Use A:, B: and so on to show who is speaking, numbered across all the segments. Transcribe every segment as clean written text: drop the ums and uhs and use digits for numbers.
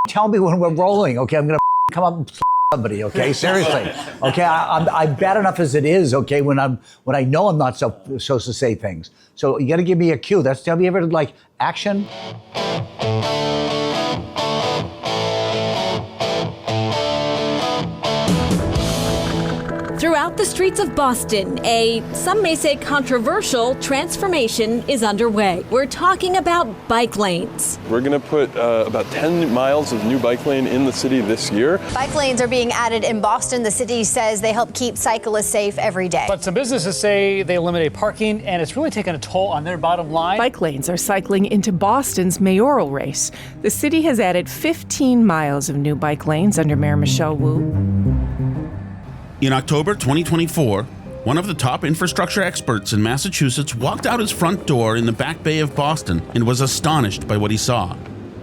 A: tell me when we're rolling, okay? I'm gonna come up and somebody, okay? Seriously, okay? I'm bad enough as it is, okay? When I know I'm not supposed to say things. So you got to give me a cue. Have you ever like action?
B: Throughout the streets of Boston, some may say controversial transformation is underway. We're talking about bike lanes.
C: We're going to put about 10 miles of new bike lane in the city this year.
D: Bike lanes are being added in Boston. The city says they help keep cyclists safe every day.
E: But some businesses say they eliminate parking, and it's really taken a toll on their bottom line.
F: Bike lanes are cycling into Boston's mayoral race. The city has added 15 miles of new bike lanes under Mayor Michelle Wu.
G: In October 2024, one of the top infrastructure experts in Massachusetts walked out his front door in the Back Bay of Boston and was astonished by what he saw.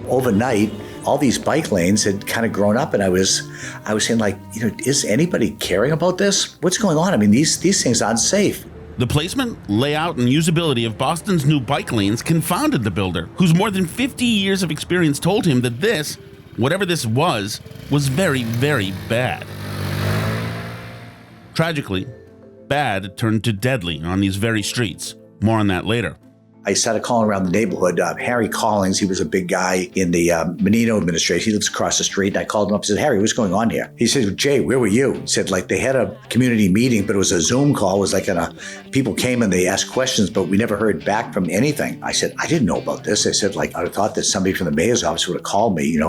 A: Overnight, all these bike lanes had kind of grown up, and I was saying, like, is anybody caring about this? What's going on? I mean, these things aren't safe.
G: The placement, layout, and usability of Boston's new bike lanes confounded the builder, whose more than 50 years of experience told him that this, whatever this was very, very bad. Tragically, bad turned to deadly on these very streets. More on that later.
A: I started calling around the neighborhood. Harry Collins, he was a big guy in the Menino administration. He lives across the street. And I called him up and said, Harry, what's going on here? He said, Jay, where were you? He said, like, they had a community meeting, but it was a Zoom call. It was like people came and they asked questions, but we never heard back from anything. I said, I didn't know about this. I said, like, I thought that somebody from the mayor's office would have called me.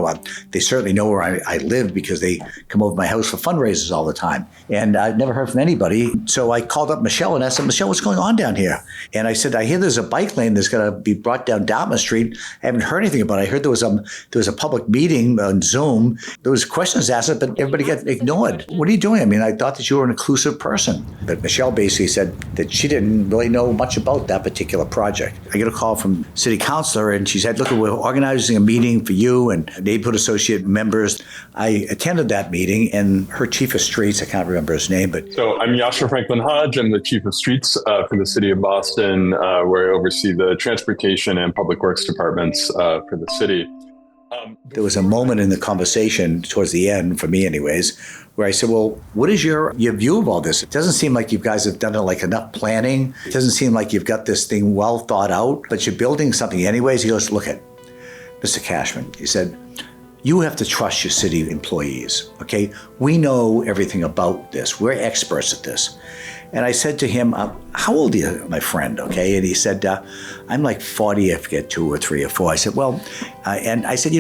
A: They certainly know where I live because they come over to my house for fundraisers all the time. And I've never heard from anybody. So I called up Michelle and asked her, Michelle, what's going on down here? And I said, I hear there's a bike lane that's going to be brought down Dartmouth Street. I haven't heard anything about it. I heard there was a public meeting on Zoom. There was questions asked, but everybody got ignored. What are you doing? I mean, I thought that you were an inclusive person. But Michelle basically said that she didn't really know much about that particular project. I get a call from city councilor, and she said, look, we're organizing a meeting for you and neighborhood associate members. I attended that meeting, and her chief of streets, I can't remember his name, but...
C: So I'm Yasha Franklin Hodge. I'm the chief of streets for the city of Boston, where I oversee the transportation and public works departments for the city.
A: There was a moment in the conversation towards the end, for me anyways, where I said, well, what is your view of all this? It doesn't seem like you guys have done enough planning. It doesn't seem like you've got this thing well thought out, but you're building something anyways. He goes, look at Mr. Cashman. He said, you have to trust your city employees, okay? We know everything about this. We're experts at this. And I said to him, how old are you, my friend, okay? And he said, I'm like 40, I forget, 2 or 3 or 4. I said, well, and I said,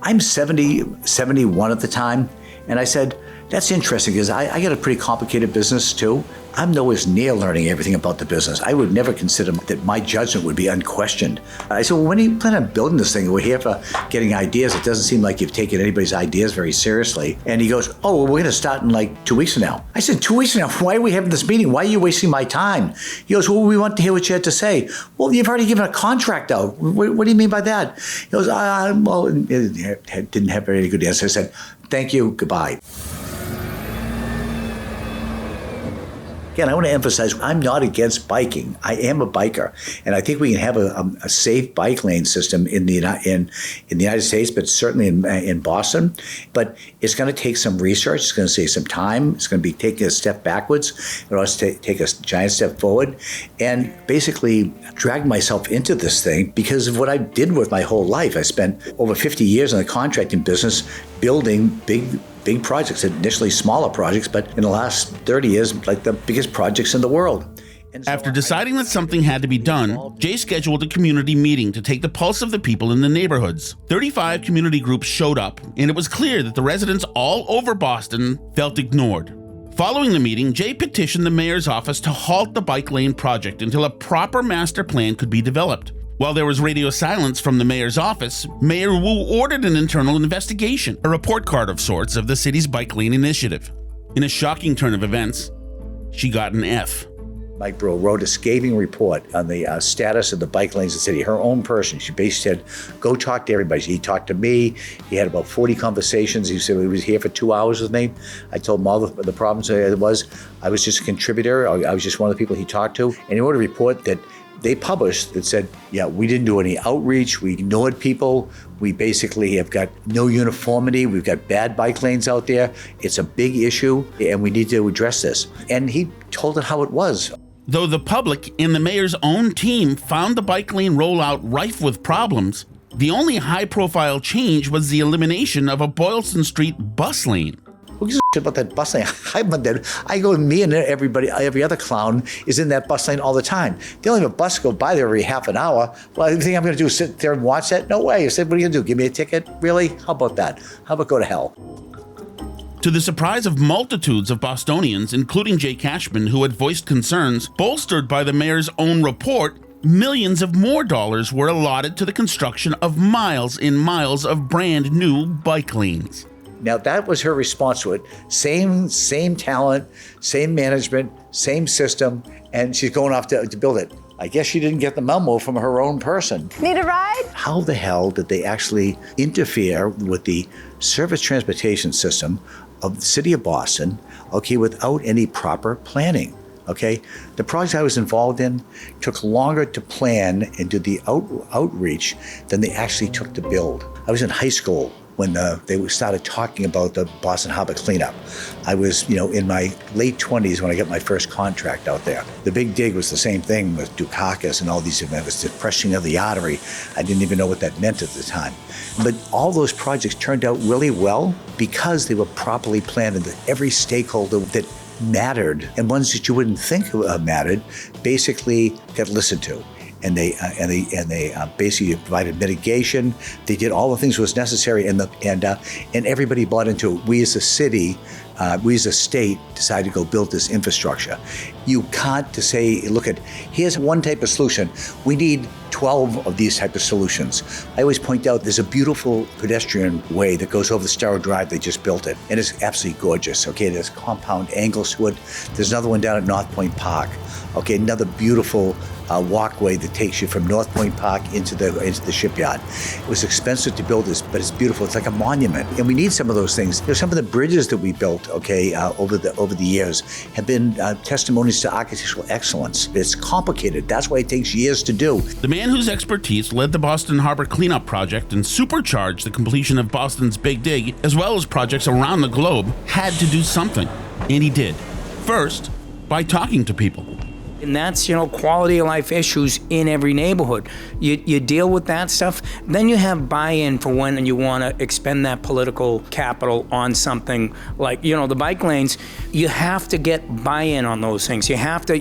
A: I'm 71 at the time. And I said, that's interesting because I got a pretty complicated business too. I'm nowhere near learning everything about the business. I would never consider that my judgment would be unquestioned. I said, well, when do you plan on building this thing? We're here for getting ideas. It doesn't seem like you've taken anybody's ideas very seriously. And he goes, oh, well, we're going to start in like 2 weeks from now. I said, 2 weeks from now? Why are we having this meeting? Why are you wasting my time? He goes, well, we want to hear what you had to say. Well, you've already given a contract out. What do you mean by that? He goes, well, it didn't have a very good answer. I said, thank you, goodbye. Again, I want to emphasize, I'm not against biking. I am a biker, and I think we can have a safe bike lane system in the United States, but certainly in Boston. But it's going to take some research. It's going to take some time. It's going to be taking a step backwards, but also take a giant step forward, and basically drag myself into this thing because of what I did with my whole life. I spent over 50 years in the contracting business building big projects, initially smaller projects, but in the last 30 years, like the biggest projects in the world.
G: After deciding that something had to be done, Jay scheduled a community meeting to take the pulse of the people in the neighborhoods. 35 community groups showed up, and it was clear that the residents all over Boston felt ignored. Following the meeting, Jay petitioned the mayor's office to halt the bike lane project until a proper master plan could be developed. While there was radio silence from the mayor's office, Mayor Wu ordered an internal investigation, a report card of sorts of the city's bike lane initiative. In a shocking turn of events, she got an F.
A: Mike Brewer wrote a scathing report on the status of the bike lanes in the city, her own person. She basically said, go talk to everybody. He talked to me. He had about 40 conversations. He said he was here for 2 hours with me. I told him all the problems there was. I was just a contributor. I was just one of the people he talked to. And he wrote a report that they published that said, yeah, we didn't do any outreach. We ignored people. We basically have got no uniformity. We've got bad bike lanes out there. It's a big issue, and we need to address this. And he told it how it was.
G: Though the public and the mayor's own team found the bike lane rollout rife with problems, the only high-profile change was the elimination of a Boylston Street bus lane.
A: Who gives a shit about that bus lane? I go, me and everybody, every other clown is in that bus lane all the time. They only have a bus go by there every half an hour. Well, you think I'm going to do is sit there and watch that? No way. I said, what are you going to do? Give me a ticket? Really? How about that? How about go to hell?
G: To the surprise of multitudes of Bostonians, including Jay Cashman, who had voiced concerns, bolstered by the mayor's own report, millions of more dollars were allotted to the construction of miles and miles of brand new bike lanes.
A: Now, that was her response to it. Same talent, same management, same system, and she's going off to build it. I guess she didn't get the memo from her own person.
D: Need a ride?
A: How the hell did they actually interfere with the surface transportation system of the city of Boston, okay, without any proper planning? Okay, the project I was involved in took longer to plan and do the outreach than they actually took to build. I was in high school when they started talking about the Boston Harbor cleanup. I was, in my late 20s when I got my first contract out there. The Big Dig was the same thing with Dukakis and all these events, the depression of the artery. I didn't even know what that meant at the time. But all those projects turned out really well because they were properly planned, and every stakeholder that mattered and ones that you wouldn't think mattered basically got listened to. And they basically provided mitigation. They did all the things that was necessary, and everybody bought into it. We as a city, we as a state decided to go build this infrastructure. You can't to say, look at, here's one type of solution. We need 12 of these type of solutions. I always point out there's a beautiful pedestrian way that goes over the Starrow Drive. They just built it, and it's absolutely gorgeous. Okay, there's compound angles to it. There's another one down at North Point Park. Okay, another beautiful walkway that takes you from North Point Park into the shipyard. It was expensive to build this, but it's beautiful. It's like a monument, and we need some of those things. Some of the bridges that we built, okay, over the years, have been testimonies to architectural excellence. It's complicated. That's why it takes years to do.
G: The man whose expertise led the Boston Harbor cleanup project and supercharged the completion of Boston's Big Dig, as well as projects around the globe, had to do something, and he did. First, by talking to people.
H: And that's, quality of life issues in every neighborhood. You deal with that stuff, then you have buy-in for when you want to expend that political capital on something like, the bike lanes. You have to get buy-in on those things. You have to,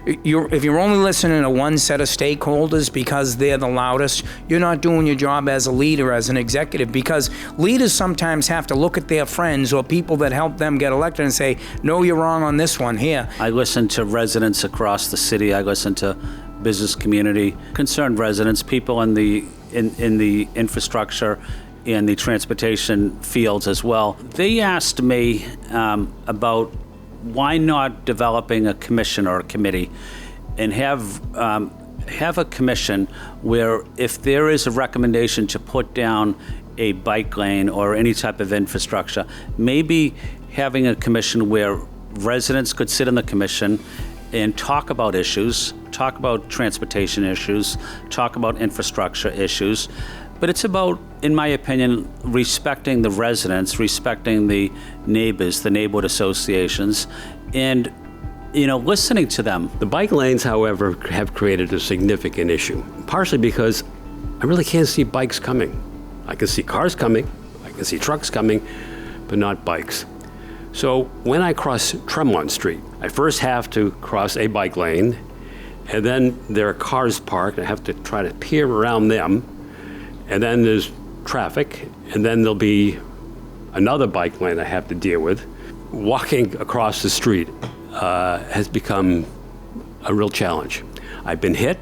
H: if you're only listening to one set of stakeholders because they're the loudest, you're not doing your job as a leader, as an executive, because leaders sometimes have to look at their friends or people that help them get elected and say, no, you're wrong on this one here.
I: I listen to residents across the city. I listen to business community, concerned residents, people in the infrastructure and the transportation fields as well. They asked me about why not developing a commission or a committee and have a commission where if there is a recommendation to put down a bike lane or any type of infrastructure, maybe having a commission where residents could sit in the commission and talk about issues, talk about transportation issues, talk about infrastructure issues. But it's about, in my opinion, respecting the residents, respecting the neighbors, the neighborhood associations, and listening to them.
J: The bike lanes, however, have created a significant issue, partially because I really can't see bikes coming. I can see cars coming, I can see trucks coming, but not bikes. So when I cross Tremont Street, I first have to cross a bike lane, and then there are cars parked. I have to try to peer around them, and then there's traffic, and then there'll be another bike lane I have to deal with. Walking across the street has become a real challenge. I've been hit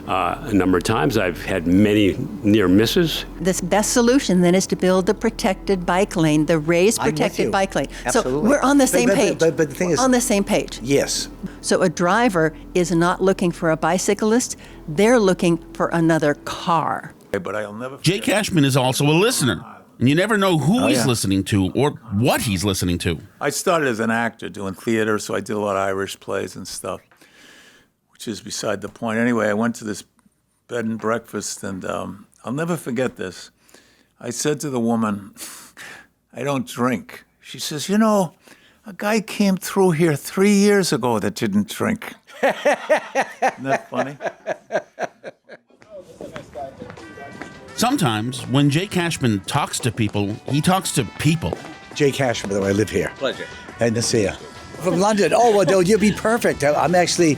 J: a number of times. I've had many near misses.
K: The best solution then is to build the protected bike lane, the raised protected bike lane.
A: Absolutely.
K: So we're on the same page.
A: But the thing is,
K: on the same page.
A: Yes.
K: So a driver is not looking for a bicyclist, they're looking for another car.
L: But I'll never.
G: Jay Cashman is also a listener, and you never know who he's listening to or what he's listening to.
L: I started as an actor doing theater, so I did a lot of Irish plays and stuff, which is beside the point. Anyway, I went to this bed and breakfast, and I'll never forget this. I said to the woman, I don't drink. She says, you know, a guy came through here 3 years ago that didn't drink. Isn't that funny?
G: Sometimes when Jay Cashman talks to people, he talks to people.
A: Jay Cashman, by the way, I live here.
I: Pleasure.
A: And to see you. From London. Oh, well, you'll be perfect. I'm actually,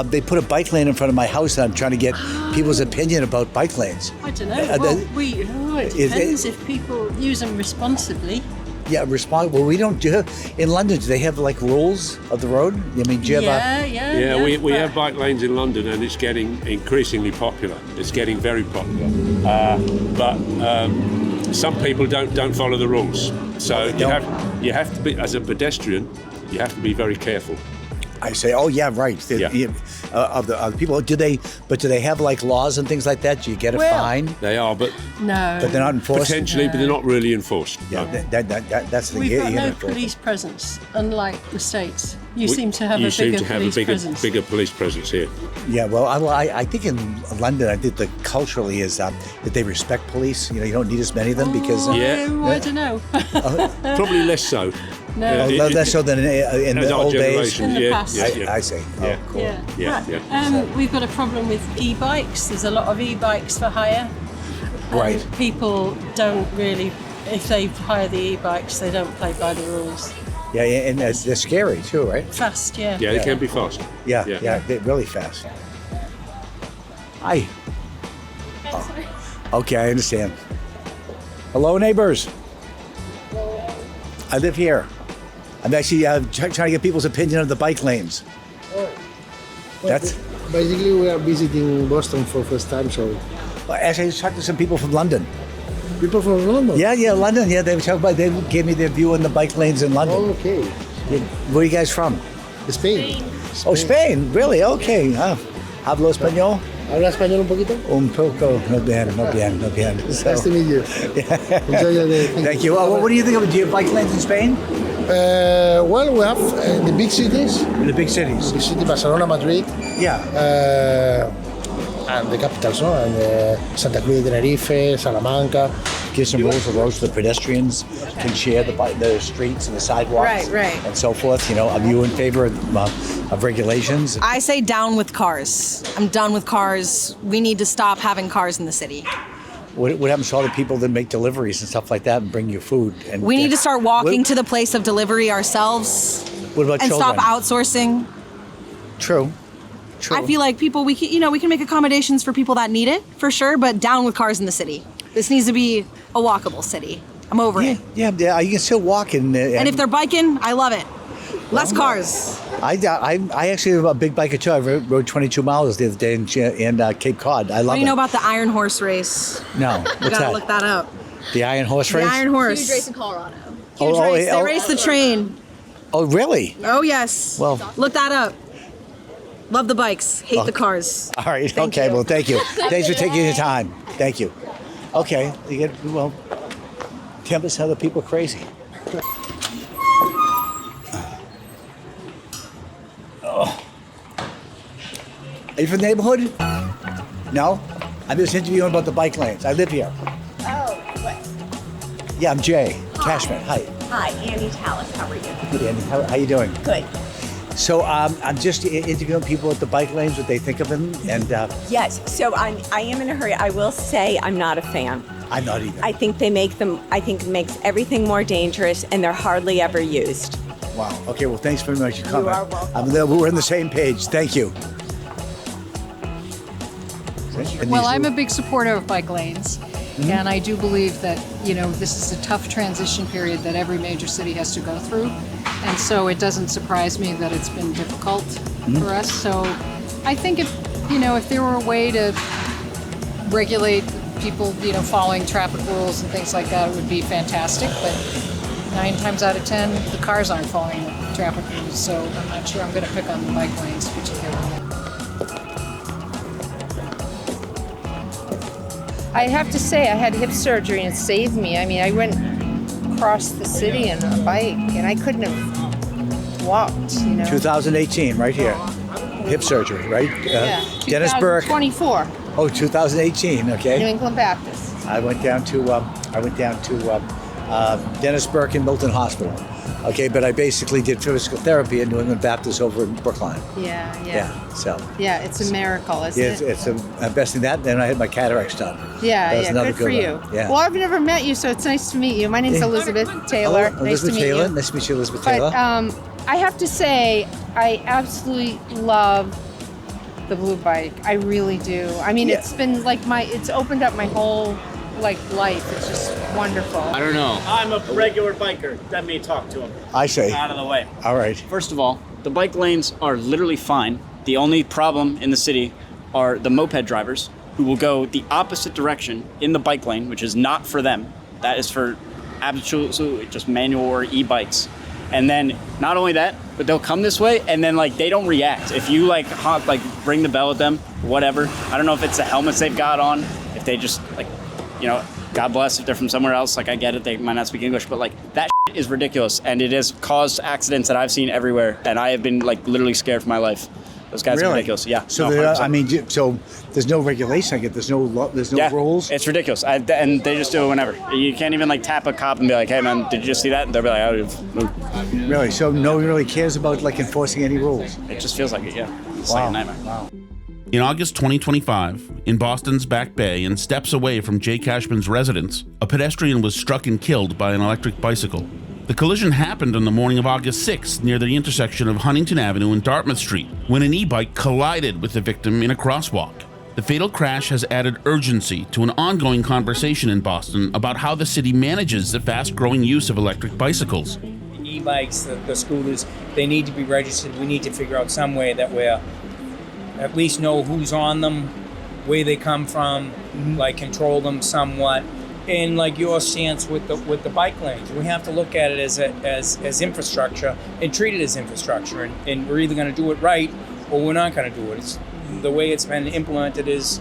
A: they put a bike lane in front of my house, and I'm trying to get people's opinion about bike lanes.
M: I don't know. It depends if people use them responsibly.
A: Yeah, well, we don't do. In London, do they have like rules of the road? I mean, do you have
J: Yeah, we have bike lanes in London, and it's getting increasingly popular. It's getting very popular. But some people don't follow the rules. So you have to be, as a pedestrian, you have to be very careful.
A: I say, oh yeah, right. Of the people, do they have like laws and things like that? Do you get a fine?
J: They are, but
M: no,
A: but they're not enforced.
J: Potentially, but they're not really enforced.
A: Yeah,
J: no.
A: that's the thing.
M: We've got no police presence, unlike the States. You seem to have a bigger police presence
J: here.
A: Yeah, well, I think in London, I think that culturally is that they respect police. You know, you don't need as many of them because.
M: I don't know.
J: Probably less so.
M: No,
A: less so than in the old days.
M: In the past.
A: I see.
J: Yeah.
A: Oh, cool.
M: Yeah. We've got a problem with e-bikes. There's a lot of e-bikes for hire.
A: Right.
M: People don't really, if they hire the e-bikes, they don't play by the rules.
A: Yeah, and they're scary too, right?
M: Fast, yeah.
J: Yeah, they can be fast.
A: Yeah, they're really fast. Hi. Okay, I understand. Hello, neighbors. I live here. I'm actually trying to get people's opinion of the bike lanes. That's
N: basically we are visiting Boston for first time, so.
A: Actually, I just talked to some people from London.
N: People from London?
A: Yeah, London. Yeah, they gave me their view on the bike lanes in London.
N: Oh, okay.
A: Where are you guys from?
N: Spain.
A: Oh, Spain. Really? Okay. ¿Hablo español?
N: ¿Habla español un poquito?
A: Un poco. No bien. So,
N: nice to meet you. Enjoy your day.
A: Thank you. What do you think of it? Do you have bike lanes in Spain?
N: Well, we have the big cities.
A: The big cities.
N: The big city, Barcelona, Madrid.
A: Yeah.
N: And the capitals, no? And Santa Cruz de Tenerife, Salamanca.
A: Give some rules of roads so the pedestrians can share the streets and the sidewalks,
O: right,
A: and so forth. You know, are you in favor of regulations?
O: I say down with cars. I'm done with cars. We need to stop having cars in the city.
A: What happens to all the people that make deliveries and stuff like that and bring you food? And
O: we need to start walking to the place of delivery ourselves.
A: What about
O: and
A: children?
O: Stop outsourcing.
A: True.
O: I feel like people we can make accommodations for people that need it for sure, but down with cars in the city. This needs to be a walkable city. I'm over it.
A: Yeah, you can still walk in.
O: And if they're biking, I love it. Less cars.
A: I actually have a big biker too. I rode 22 miles the other day in Cape Cod. I love it.
O: What do you know about the Iron Horse race?
A: No.
O: You
A: What's
O: gotta
A: that?
O: look that up.
A: The Iron Horse race?
O: The Iron Horse.
D: Huge race in Colorado.
O: Huge race. They race the train.
A: Oh, really?
O: Oh, yes.
A: Well,
O: look that up. Love the bikes. Hate the cars.
A: All right.
O: Thank
A: Okay.
O: you.
A: Well, thank you. Thanks for taking your time. Thank you. Okay. Tempest how the people crazy. Oh. Are you from the neighborhood? No? I'm just interviewing about the bike lanes. I live here.
P: Oh, what?
A: Yeah, I'm Jay Cashman. Hi.
P: Hi, Annie Tallis. How are you?
A: Good, Andy. How you doing?
P: Good.
A: So I'm just interviewing people at the bike lanes, what they think of them, and
P: Yes. So I am in a hurry. I will say I'm not a fan.
A: I'm not either.
P: I think they make them. I think it makes everything more dangerous, and they're hardly ever used.
A: Wow. Okay. Well, thanks very much for coming.
P: You are welcome.
A: We're on the same page. Thank you.
Q: Well, I'm a big supporter of bike lanes, and I do believe that, this is a tough transition period that every major city has to go through, and so it doesn't surprise me that it's been difficult for us. So I think if there were a way to regulate people, following traffic rules and things like that, it would be fantastic, but 9 times out of 10, the cars aren't following the traffic rules, so I'm not sure I'm going to pick on the bike lanes particularly.
R: I have to say, I had hip surgery and it saved me. I mean, I went across the city on a bike and I couldn't have walked,
A: 2018, right here. hip surgery, right?
R: Yeah.
A: Dennis Burke.
R: 2024.
A: Oh, 2018. Okay.
R: New England Baptist.
A: I went down to Dennis Burke in Milton Hospital. Okay, but I basically did physical therapy at New England Baptist over in Brookline.
R: Yeah.
A: So.
R: Yeah, it's a miracle, isn't it?
A: It's the best thing that. Then I had my cataracts done.
R: Yeah,
A: That was
R: good for you.
A: Yeah.
R: Well, I've never met you, so it's nice to meet you. My name's Elizabeth Taylor.
A: Hello,
R: Nice to
A: Elizabeth
R: meet
A: Taylor.
R: you.
A: Nice to meet you, Elizabeth
R: But
A: Taylor.
R: I have to say, I absolutely love the blue bike. I really do. I mean, it's been like it's opened up my whole life. It's just wonderful.
S: I don't know. I'm a regular biker. Let me talk to him.
A: I say.
S: Out of the way.
A: All right.
S: First of all, the bike lanes are literally fine. The only problem in the city are the moped drivers who will go the opposite direction in the bike lane, which is not for them. That is for absolutely just manual or e-bikes. And then not only that, but they'll come this way and then they don't react. If you ring the bell at them, whatever. I don't know if it's the helmets they've got on, if they just God bless if they're from somewhere else. I get it, they might not speak English, but that shit is ridiculous, and it has caused accidents that I've seen everywhere, and I have been really scared for my life. Those guys are ridiculous. Yeah.
A: So so there's no regulation. There's no rules.
S: It's ridiculous, and they just do it whenever. You can't even tap a cop and be like, "Hey man, did you just see that?" And they'll be like, "Oh,
A: Really? So no one really cares about enforcing any rules.
S: It just feels like it. Yeah. It's like a nightmare.
A: Wow.
G: In August 2025, in Boston's Back Bay and steps away from Jay Cashman's residence, a pedestrian was struck and killed by an electric bicycle. The collision happened on the morning of August 6th near the intersection of Huntington Avenue and Dartmouth Street, when an e-bike collided with the victim in a crosswalk. The fatal crash has added urgency to an ongoing conversation in Boston about how the city manages the fast-growing use of electric bicycles.
H: E-bikes, the scooters, they need to be registered. We need to figure out some way that we're at least know who's on them, where they come from, control them somewhat, and your stance with the bike lanes. We have to look at it as infrastructure and treat it as infrastructure, and we're either going to do it right or we're not going to do it. It's, the way it's been implemented is,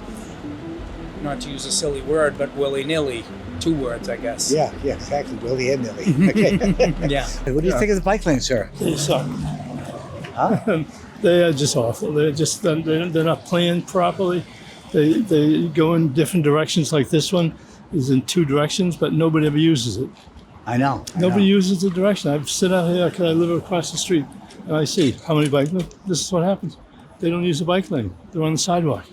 H: not to use a silly word, but willy-nilly. 2 words, I guess.
A: Yeah, exactly. Willy and nilly. Okay.
H: Yeah.
A: What do you think of the bike lane, sir?
T: They suck.
A: Huh?
T: They are just awful. They're not planned properly. They go in different directions. Like this one is in 2 directions, but nobody ever uses it.
A: I know.
T: Nobody uses the direction. I sit out here because I live across the street, and I see how many bikes. Look, this is what happens. They don't use the bike lane. They're on the sidewalk.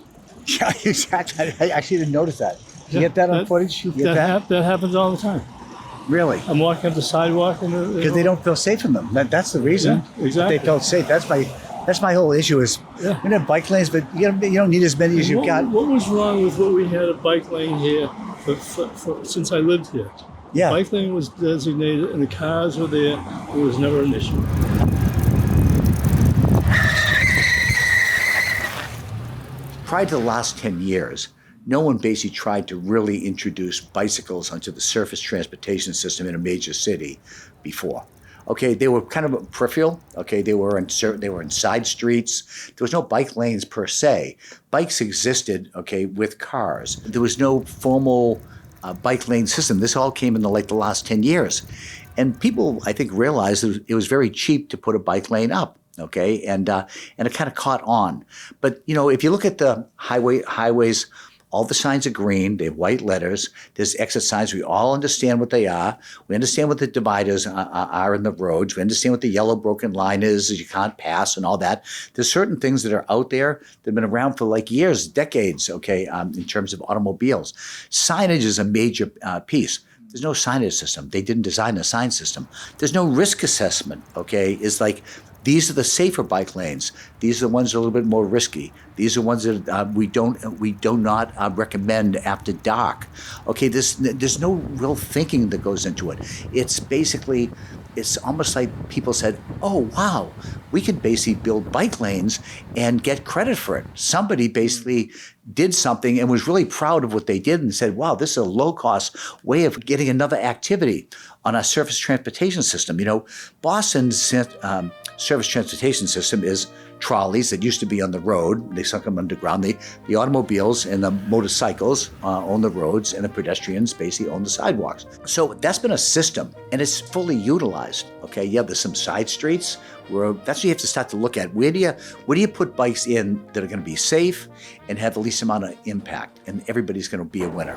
A: Yeah, exactly. I actually didn't notice that. Did you get that on footage?
T: That happens all the time.
A: Really?
T: I'm walking up the sidewalk and
A: because they don't feel safe in them. That's the reason.
T: Yeah, exactly.
A: They felt safe. That's my whole issue is we have bike lanes, but you don't need as many as you've got.
T: What was wrong with what we had a bike lane here for since I lived here?
A: Yeah.
T: Bike lane was designated and the cars were there. It was never an issue.
A: Prior to the last 10 years, no one basically tried to really introduce bicycles onto the surface transportation system in a major city before. Okay, they were kind of peripheral. Okay, they were in side streets. There was no bike lanes per se. Bikes existed, okay, with cars. There was no formal bike lane system. This all came in the last 10 years. And people, I think, realized it was very cheap to put a bike lane up. Okay, and it kind of caught on. But, if you look at the highways, all the signs are green. They have white letters. There's exit signs. We all understand what they are. We understand what the dividers are in the roads. We understand what the yellow broken line is you can't pass and all that. There's certain things that are out there that have been around for years, decades, okay, in terms of automobiles. Signage is a major piece. There's no signage system. They didn't design a sign system. There's no risk assessment, okay? It's these are the safer bike lanes. These are the ones that are a little bit more risky. These are ones that we do not recommend after dark. Okay, there's no real thinking that goes into it. It's almost like people said, oh, wow, we can basically build bike lanes and get credit for it. Somebody basically did something and was really proud of what they did and said, wow, this is a low-cost way of getting another activity on our surface transportation system. Boston's surface transportation system is trolleys that used to be on the road. They sunk them underground. The automobiles and the motorcycles own the roads, and the pedestrians basically own the sidewalks. So that's been a system, and it's fully utilized. Okay, yeah, there's some side streets That's what you have to start to look at. Where do you put bikes in that are going to be safe and have the least amount of impact, and everybody's going to be a winner.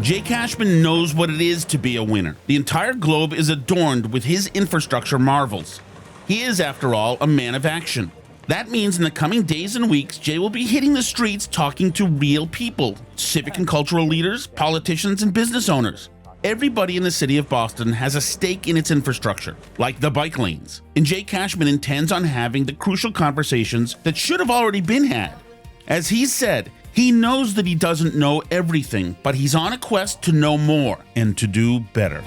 G: Jay Cashman knows what it is to be a winner. The entire globe is adorned with his infrastructure marvels. He is, after all, a man of action. That means in the coming days and weeks, Jay will be hitting the streets talking to real people, civic and cultural leaders, politicians, and business owners. Everybody in the city of Boston has a stake in its infrastructure, like the bike lanes. And Jay Cashman intends on having the crucial conversations that should have already been had. As he said, he knows that he doesn't know everything, but he's on a quest to know more and to do better.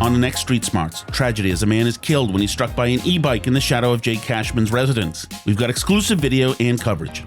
G: On the next Street Smarts, tragedy as a man is killed when he's struck by an e-bike in the shadow of Jay Cashman's residence. We've got exclusive video and coverage.